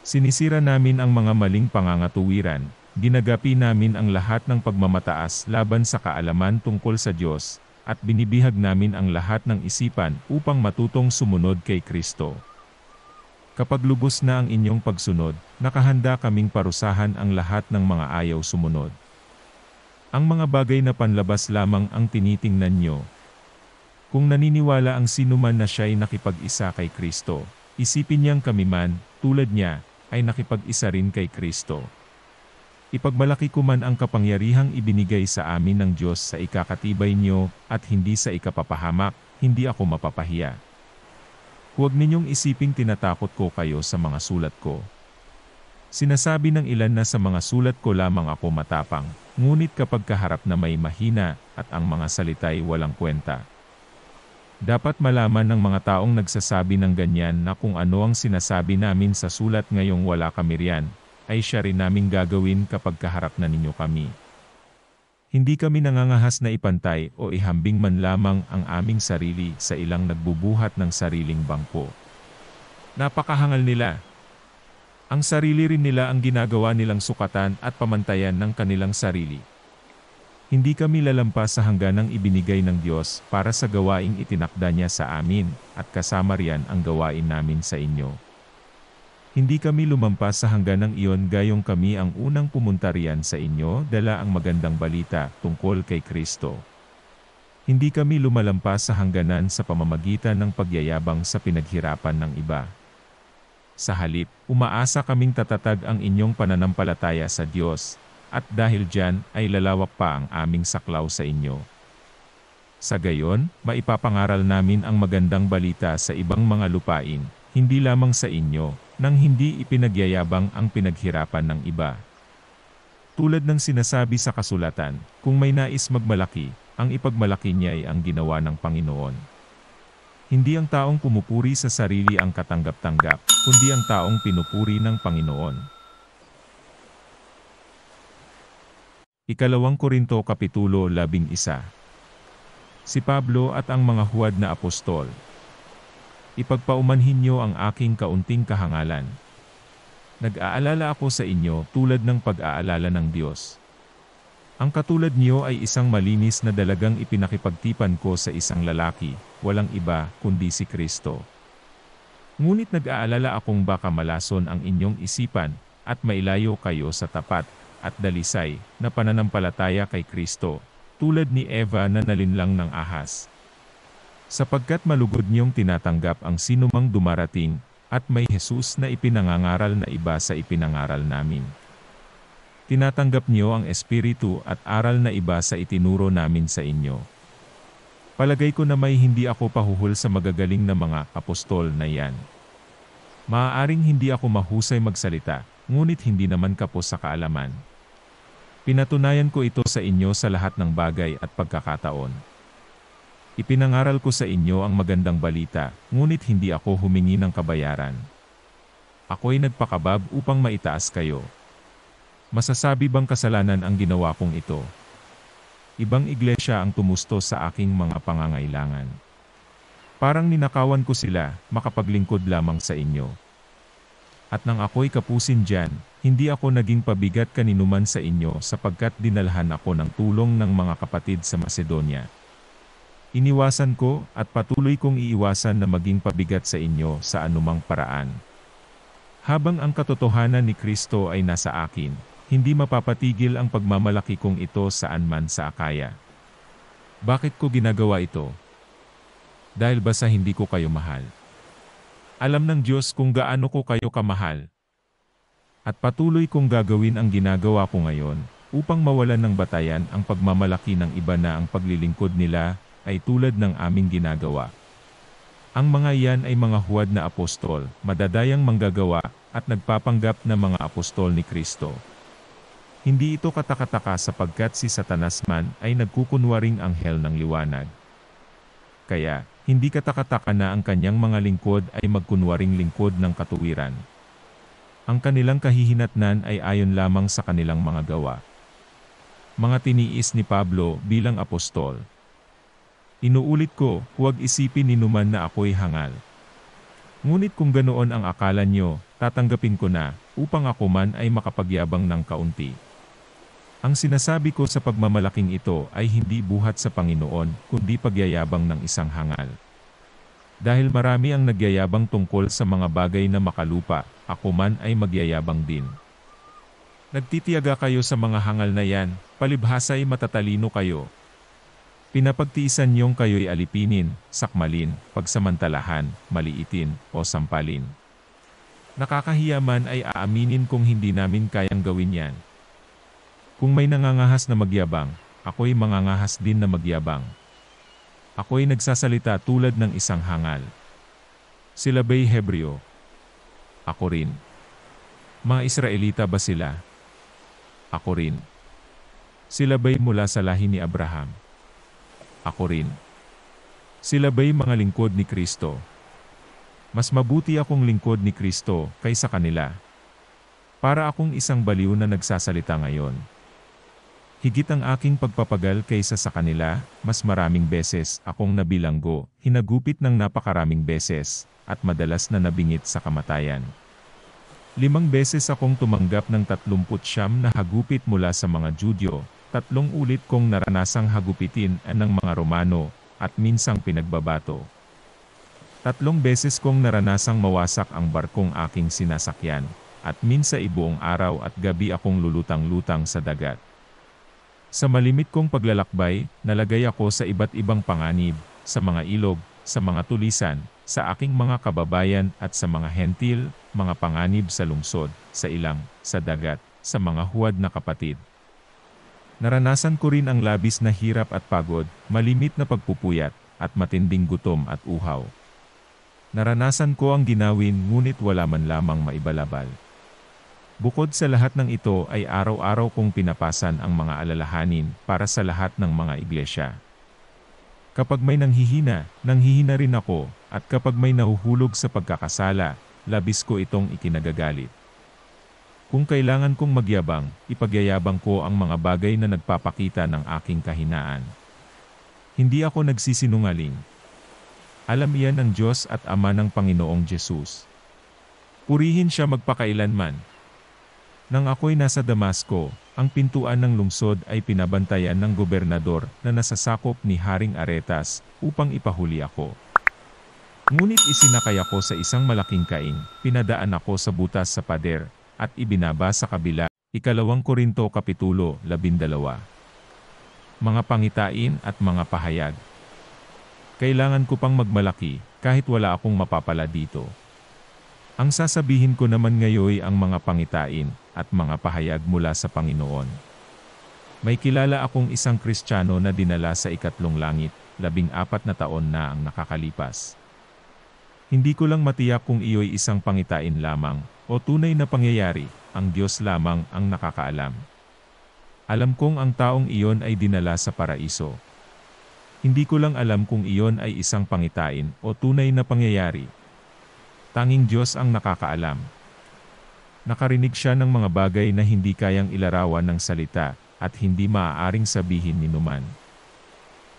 Speaker 1: Sinisira namin ang mga maling pangangatuwiran, ginagapi namin ang lahat ng pagmamataas laban sa kaalaman tungkol sa Diyos, at binibihag namin ang lahat ng isipan upang matutong sumunod kay Kristo. Kapag lubos na ang inyong pagsunod, nakahanda kaming parusahan ang lahat ng mga ayaw sumunod. Ang mga bagay na panlabas lamang ang tinitingnan nyo. Kung naniniwala ang sinuman na siya'y nakipag-isa kay Kristo, isipin niyang kami man, tulad niya, ay nakipag-isa rin kay Kristo. Ipagmalaki ko man ang kapangyarihang ibinigay sa amin ng Diyos sa ikakatibay niyo, at hindi sa ikapapahamak, hindi ako mapapahiya. Huwag ninyong isiping tinatakot ko kayo sa mga sulat ko. Sinasabi ng ilan na sa mga sulat ko lamang ako matapang, ngunit kapag kaharap na may mahina, at ang mga salita'y walang kwenta. Dapat malaman ng mga taong nagsasabi ng ganyan na kung ano ang sinasabi namin sa sulat ngayong wala kami riyan, ay siya rin naming gagawin kapag kaharap na ninyo kami. Hindi kami nangangahas na ipantay o ihambing man lamang ang aming sarili sa ilang nagbubuhat ng sariling bangko. Napakahangal nila. Ang sarili rin nila ang ginagawa nilang sukatan at pamantayan ng kanilang sarili. Hindi kami lalampas sa hangganang ibinigay ng Diyos para sa gawaing itinakda niya sa amin, at kasama riyan ang gawain namin sa inyo. Hindi kami lumampas sa hangganang iyon gayong kami ang unang pumunta riyan sa inyo dala ang magandang balita tungkol kay Kristo. Hindi kami lumalampas sa hangganan sa pamamagitan ng pagyayabang sa pinaghirapan ng iba. Sa halip, umaasa kaming tatatag ang inyong pananampalataya sa Diyos, at dahil diyan ay lalawak pa ang aming saklaw sa inyo. Sa gayon, maipapangaral namin ang magandang balita sa ibang mga lupain, hindi lamang sa inyo, nang hindi ipinagyayabang ang pinaghirapan ng iba. Tulad ng sinasabi sa kasulatan, kung may nais magmalaki, ang ipagmalaki niya ay ang ginawa ng Panginoon. Hindi ang taong pumupuri sa sarili ang katanggap-tanggap, kundi ang taong pinupuri ng Panginoon. Ikalawang Korinto Kapitulo 11. Si Pablo at ang mga huwad na apostol. Ipagpaumanhin niyo ang aking kaunting kahangalan. Nag-aalala ako sa inyo tulad ng pag-aalala ng Diyos. Ang katulad niyo ay isang malinis na dalagang ipinakipagtipan ko sa isang lalaki, walang iba kundi si Kristo. Ngunit nag-aalala akong baka malason ang inyong isipan, at mailayo kayo sa tapat, at dalisay, na pananampalataya kay Kristo, tulad ni Eva na nalinlang ng ahas. Sapagkat malugod niyong tinatanggap ang sinumang dumarating, at may Jesus na ipinangangaral na iba sa ipinangaral namin. Tinatanggap niyo ang espiritu at aral na iba sa itinuro namin sa inyo. Palagay ko na may hindi ako pahuhul sa magagaling na mga apostol na yan. Maaaring hindi ako mahusay magsalita, ngunit hindi naman kapos sa kaalaman. Pinatunayan ko ito sa inyo sa lahat ng bagay at pagkakataon. Ipinangaral ko sa inyo ang magandang balita, ngunit hindi ako humingi ng kabayaran. Ako'y nagpakabab upang maitaas kayo. Masasabi bang kasalanan ang ginawa kong ito? Ibang iglesia ang tumusto sa aking mga pangangailangan. Parang ninakawan ko sila, makapaglingkod lamang sa inyo. At nang ako'y kapusin diyan, hindi ako naging pabigat kaninuman sa inyo sapagkat dinalhan ako ng tulong ng mga kapatid sa Macedonia. Iniwasan ko at patuloy kong iiwasan na maging pabigat sa inyo sa anumang paraan. Habang ang katotohanan ni Kristo ay nasa akin, hindi mapapatigil ang pagmamalaki kong ito saan man sa Akaya. Bakit ko ginagawa ito? Dahil ba sa hindi ko kayo mahal? Alam ng Diyos kung gaano ko kayo kamahal. At patuloy kong gagawin ang ginagawa ko ngayon, upang mawalan ng batayan ang pagmamalaki ng iba na ang paglilingkod nila ay tulad ng aming ginagawa. Ang mga iyan ay mga huwad na apostol, madadayang manggagawa, at nagpapanggap na mga apostol ni Kristo. Hindi ito katakataka sapagkat si Satanas man ay nagkukunwaring anghel ng liwanag. Kaya, hindi katakataka na ang kanyang mga lingkod ay magkunwaring lingkod ng katuwiran. Ang kanilang kahihinatnan ay ayon lamang sa kanilang mga gawa. Mga tiniis ni Pablo bilang apostol. Inuulit ko, huwag isipin ninuman na ako'y hangal. Ngunit kung ganoon ang akala nyo, tatanggapin ko na, upang ako man ay makapagyabang ng kaunti. Ang sinasabi ko sa pagmamalaking ito ay hindi buhat sa Panginoon, kundi pagyayabang ng isang hangal. Dahil marami ang nagyayabang tungkol sa mga bagay na makalupa, ako man ay magyayabang din. Nagtitiyaga kayo sa mga hangal na yan, palibhasa'y matatalino kayo. Pinapagtiisan niyong kayo'y alipinin, sakmalin, pagsamantalahan, maliitin, o sampalin. Nakakahiya man ay aaminin kung hindi namin kayang gawin yan. Kung may nangangahas na magyabang, ako'y mangangahas din na magyabang. Ako'y nagsasalita tulad ng isang hangal. Sila ba'y Hebreo? Ako rin. Mga Israelita ba sila? Ako rin. Sila ba'y mula sa lahi ni Abraham? Ako rin. Sila ba'y mga lingkod ni Kristo? Mas mabuti akong lingkod ni Kristo kaysa kanila. Para akong isang baliw na nagsasalita ngayon. Higit ang aking pagpapagal kaysa sa kanila, mas maraming beses akong nabilanggo, hinagupit ng napakaraming beses, at madalas na nabingit sa kamatayan. 5 beses akong tumanggap ng 39 na hagupit mula sa mga Judyo, 3 ulit kong naranasang hagupitin ng mga Romano, at minsang pinagbabato. 3 beses kong naranasang mawasak ang barkong aking sinasakyan, at minsa ibuong araw at gabi akong lulutang-lutang sa dagat. Sa malimit kong paglalakbay, nalagay ako sa iba't ibang panganib, sa mga ilog, sa mga tulisan, sa aking mga kababayan at sa mga hentil, mga panganib sa lungsod, sa ilang, sa dagat, sa mga huwad na kapatid. Naranasan ko rin ang labis na hirap at pagod, malimit na pagpupuyat, at matinding gutom at uhaw. Naranasan ko ang ginawin ngunit wala man lamang maibalabal. Bukod sa lahat ng ito ay araw-araw kong pinapasan ang mga alalahanin para sa lahat ng mga iglesia. Kapag may nanghihina rin ako, at kapag may nahuhulog sa pagkakasala, labis ko itong ikinagagalit. Kung kailangan kong magyabang, ipagyayabang ko ang mga bagay na nagpapakita ng aking kahinaan. Hindi ako nagsisinungaling. Alam iyan ng Diyos at Ama ng Panginoong Jesus. Purihin siya magpakailanman. Nang ako'y nasa Damasco, ang pintuan ng lungsod ay pinabantayan ng gobernador na nasasakop ni Haring Aretas upang ipahuli ako. Ngunit isinakay ako sa isang malaking kaing, pinadaan ako sa butas sa pader, at ibinaba sa kabila. 2 Korinto Kapitulo 12. Mga pangitain at mga pahayag. Kailangan ko pang magmalaki, kahit wala akong mapapala dito. Ang sasabihin ko naman ngayon ang mga pangitain at mga pahayag mula sa Panginoon. May kilala akong isang Kristiyano na dinala sa ikatlong langit, 14 na taon na ang nakakalipas. Hindi ko lang matiyak kung iyo'y isang pangitain lamang, o tunay na pangyayari, ang Diyos lamang ang nakakaalam. Alam kong ang taong iyon ay dinala sa paraiso. Hindi ko lang alam kung iyon ay isang pangitain o tunay na pangyayari. Tanging Diyos ang nakakaalam. Nakarinig siya ng mga bagay na hindi kayang ilarawan ng salita, at hindi maaaring sabihin ni numan.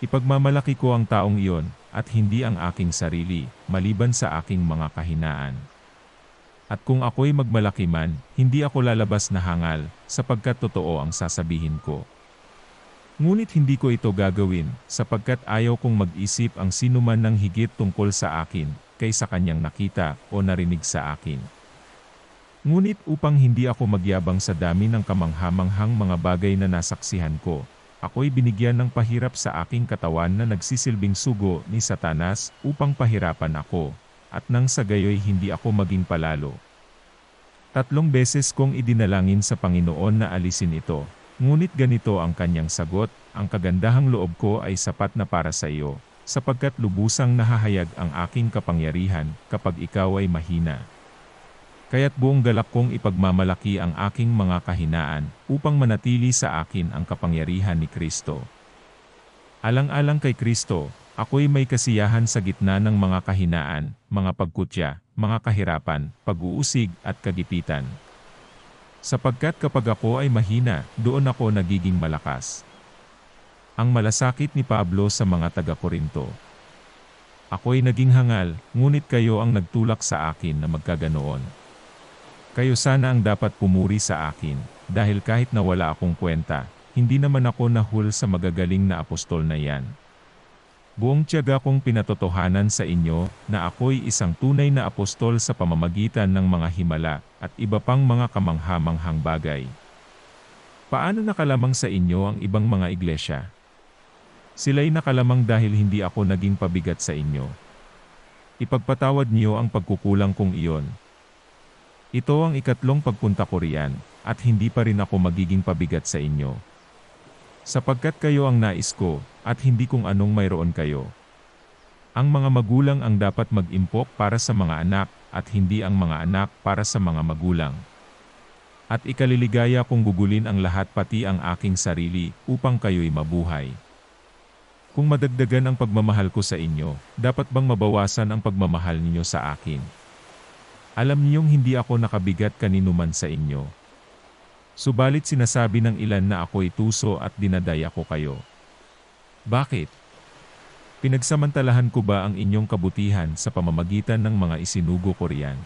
Speaker 1: Ipagmamalaki ko ang taong iyon, at hindi ang aking sarili, maliban sa aking mga kahinaan. At kung ako'y magmalaki man, hindi ako lalabas na hangal, sapagkat totoo ang sasabihin ko. Ngunit hindi ko ito gagawin, sapagkat ayaw kong mag-isip ang sinuman ng higit tungkol sa akin, kaysa kanyang nakita o narinig sa akin. Ngunit upang hindi ako magyabang sa dami ng kamanghamanghang mga bagay na nasaksihan ko, ako'y binigyan ng pahirap sa aking katawan na nagsisilbing sugo ni Satanas upang pahirapan ako, at nang sa gayoy hindi ako maging palalo. 3 beses kong idinalangin sa Panginoon na alisin ito, ngunit ganito ang kanyang sagot, ang kagandahang loob ko ay sapat na para sa iyo, sapagkat lubusang nahahayag ang aking kapangyarihan kapag ikaw ay mahina. Kaya't buong galak kong ipagmamalaki ang aking mga kahinaan, upang manatili sa akin ang kapangyarihan ni Kristo. Alang-alang kay Kristo, ako'y may kasiyahan sa gitna ng mga kahinaan, mga pagkutya, mga kahirapan, pag-uusig at kagipitan. Sapagkat kapag ako ay mahina, doon ako nagiging malakas. Ang malasakit ni Pablo sa mga taga-Korinto. Ako'y naging hangal, ngunit kayo ang nagtulak sa akin na magkaganoon. Kayo sana ang dapat pumuri sa akin, dahil kahit na wala akong kwenta, hindi naman ako nahul sa magagaling na apostol na yan. Buong tiyaga kong pinatotohanan sa inyo, na ako'y isang tunay na apostol sa pamamagitan ng mga himala, at iba pang mga kamanghamanghang bagay. Paano nakalamang sa inyo ang ibang mga iglesia? Sila'y nakalamang dahil hindi ako naging pabigat sa inyo. Ipagpatawad niyo ang pagkukulang kong iyon. Ito ang ikatlong pagpunta ko riyan, at hindi pa rin ako magiging pabigat sa inyo. Sapagkat kayo ang nais ko, at hindi kung anong mayroon kayo. Ang mga magulang ang dapat mag-impok para sa mga anak, at hindi ang mga anak para sa mga magulang. At ikaliligaya kong gugulin ang lahat pati ang aking sarili, upang kayo'y mabuhay. Kung madagdagan ang pagmamahal ko sa inyo, dapat bang mabawasan ang pagmamahal ninyo sa akin? Alam niyong hindi ako nakabigat kaninuman sa inyo. Subalit sinasabi ng ilan na ako'y tuso at dinadaya ko kayo. Bakit? Pinagsamantalahan ko ba ang inyong kabutihan sa pamamagitan ng mga isinugo ko riyan?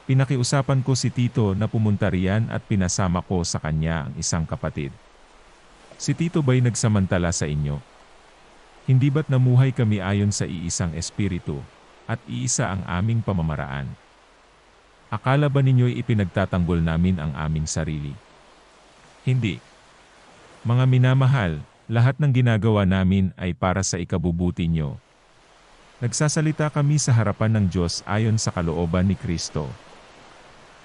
Speaker 1: Pinakiusapan ko si Tito na pumunta riyan at pinasama ko sa kanya ang isang kapatid. Si Tito ba'y nagsamantala sa inyo? Hindi ba't namuhay kami ayon sa iisang espiritu, at iisa ang aming pamamaraan? Akala ba ninyo'y ipinagtatanggol namin ang aming sarili? Hindi. Mga minamahal, lahat ng ginagawa namin ay para sa ikabubuti niyo. Nagsasalita kami sa harapan ng Diyos ayon sa kalooban ni Kristo.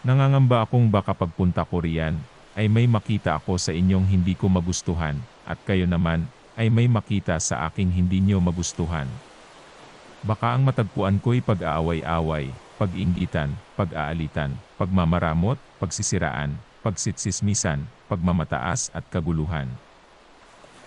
Speaker 1: Nangangamba akong baka pagpunta ko riyan, ay may makita ako sa inyong hindi ko magustuhan, at kayo naman, ay may makita sa aking hindi niyo magustuhan. Baka ang matagpuan ko'y pag-aaway-away, pag-inggitan, pag-aalitan, pagmamaramot, pagsisiraan, pagsitsismisan, pagmamataas at kaguluhan.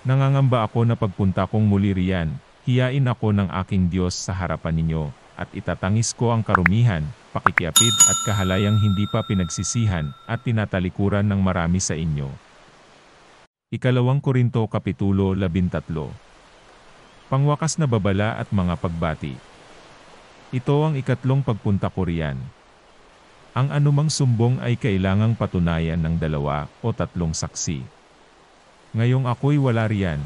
Speaker 1: Nangangamba ako na pagpunta kong muli riyan, hiyain ako ng aking Diyos sa harapan ninyo, at itatangis ko ang karumihan, pakikiapid at kahalayang hindi pa pinagsisihan, at tinatalikuran ng marami sa inyo. Ikalawang Korinto Kapitulo 13. Pangwakas na babala at mga pagbati. Ito ang ikatlong pagpunta ko riyan. Ang anumang sumbong ay kailangang patunayan ng 2 o 3 saksi. Ngayong ako'y wala riyan.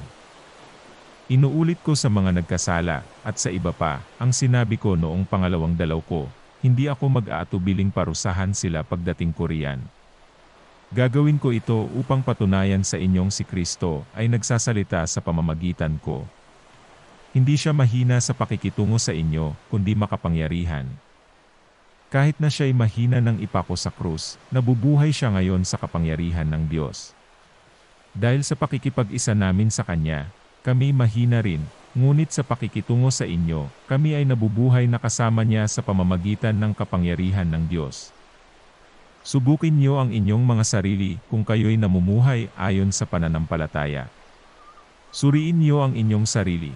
Speaker 1: Inuulit ko sa mga nagkasala, at sa iba pa, ang sinabi ko noong pangalawang dalaw ko, hindi ako mag-aatubiling parusahan sila pagdating ko riyan. Gagawin ko ito upang patunayan sa inyong si Kristo ay nagsasalita sa pamamagitan ko. Hindi siya mahina sa pakikitungo sa inyo, kundi makapangyarihan. Kahit na siya'y mahina ng ipako sa krus, nabubuhay siya ngayon sa kapangyarihan ng Diyos. Dahil sa pakikipag-isa namin sa Kanya, kami mahina rin, ngunit sa pakikitungo sa inyo, kami ay nabubuhay na kasama niya sa pamamagitan ng kapangyarihan ng Diyos. Subukin niyo ang inyong mga sarili kung kayo'y namumuhay ayon sa pananampalataya. Suriin niyo ang inyong sarili.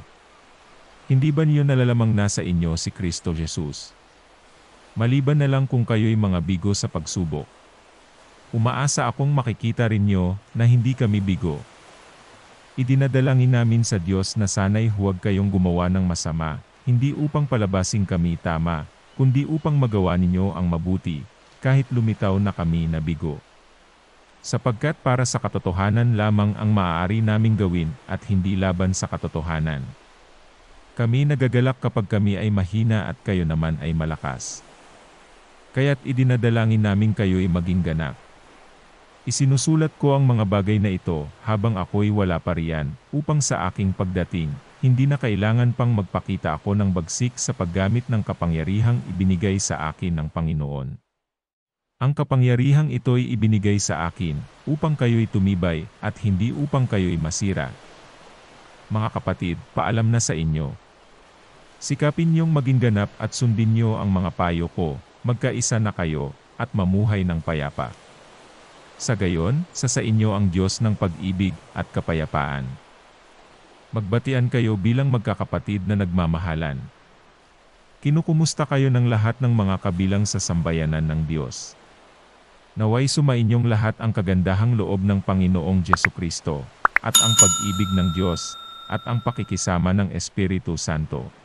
Speaker 1: Hindi ba niyo nalalamang nasa inyo si Kristo Jesus? Maliban na lang kung kayo'y mga bigo sa pagsubok. Umaasa akong makikita rin niyo na hindi kami bigo. Idinadalangin namin sa Diyos na sana'y huwag kayong gumawa ng masama, hindi upang palabasing kami tama, kundi upang magawa ninyo ang mabuti, kahit lumitaw na kami na bigo. Sapagkat para sa katotohanan lamang ang maaari naming gawin at hindi laban sa katotohanan. Kami nagagalak kapag kami ay mahina at kayo naman ay malakas. Kaya't idinadalangin namin kayo'y maging ganap. Isinusulat ko ang mga bagay na ito habang ako'y wala pa riyan, upang sa aking pagdating, hindi na kailangan pang magpakita ako ng bagsik sa paggamit ng kapangyarihang ibinigay sa akin ng Panginoon. Ang kapangyarihang ito'y ibinigay sa akin, upang kayo'y tumibay, at hindi upang kayo'y masira. Mga kapatid, paalam na sa inyo. Sikapin niyong maging ganap at sundin niyo ang mga payo ko, magkaisa na kayo, at mamuhay ng payapa. Sa gayon, sa inyo ang Diyos ng pag-ibig at kapayapaan. Magbatian kayo bilang magkakapatid na nagmamahalan. Kinukumusta kayo ng lahat ng mga kabilang sa sambayanan ng Diyos. Naway sumainyong lahat ang kagandahang loob ng Panginoong Jesucristo, at ang pag-ibig ng Diyos, at ang pakikisama ng Espiritu Santo.